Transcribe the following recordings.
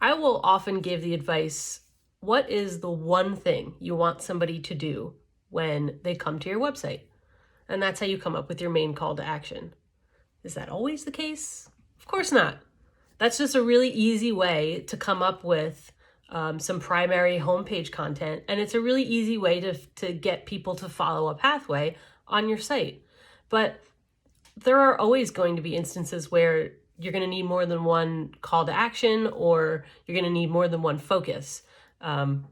I will often give the advice, what is the one thing you want somebody to do when they come to your website? And that's how you come up with your main call to action. Is that always the case? Of course not. That's just a really easy way to come up with some primary homepage content. And it's a really easy way to get people to follow a pathway on your site. But there are always going to be instances where you're going to need more than one call to action, or you're going to need more than one focus. And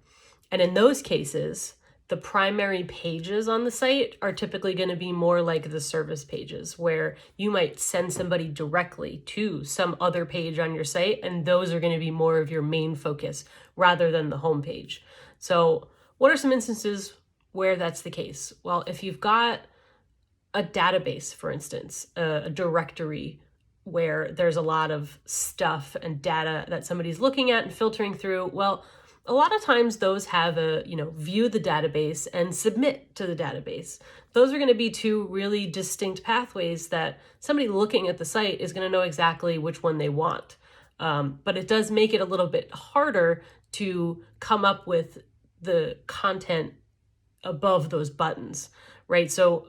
in those cases, the primary pages on the site are typically going to be more like the service pages, where you might send somebody directly to some other page on your site, and those are going to be more of your main focus rather than the homepage. So what are some instances where that's the case? Well, if you've got a database, for instance, a directory where there's a lot of stuff and data that somebody's looking at and filtering through, well, a lot of times those have a, view the database and submit to the database. Those are going to be two really distinct pathways that somebody looking at the site is going to know exactly which one they want. But it does make it a little bit harder to come up with the content above those buttons, right? So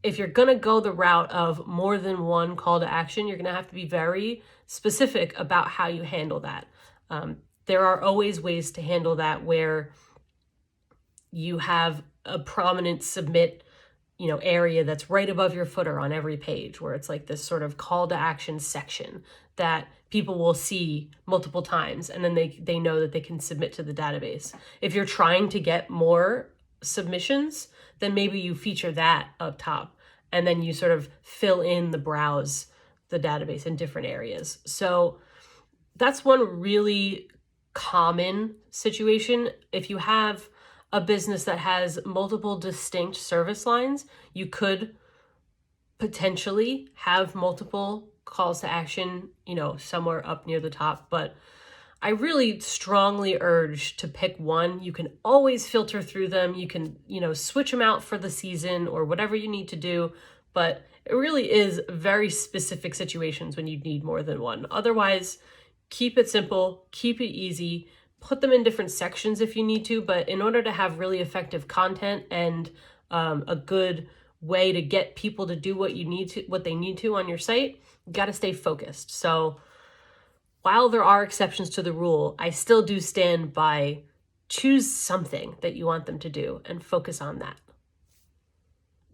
if you're going to go the route of more than one call to action, you're going to have to be very specific about how you handle that. There are always ways to handle that where you have a prominent submit, area that's right above your footer on every page, where it's like this sort of call to action section that people will see multiple times, and then they know that they can submit to the database. If you're trying to get more submissions, then maybe you feature that up top, and then you sort of fill in the browse the database in different areas. So that's one really common situation. If you have a business that has multiple distinct service lines, you could potentially have multiple calls to action, somewhere up near the top. But I really strongly urge to pick one. You can always filter through them. You can, switch them out for the season or whatever you need to do. But it really is very specific situations when you need more than one. Otherwise, keep it simple, keep it easy, put them in different sections if you need to. But in order to have really effective content and a good way to get people to do what they need to on your site, you got to stay focused. So while there are exceptions to the rule, I still do stand by choose something that you want them to do and focus on that.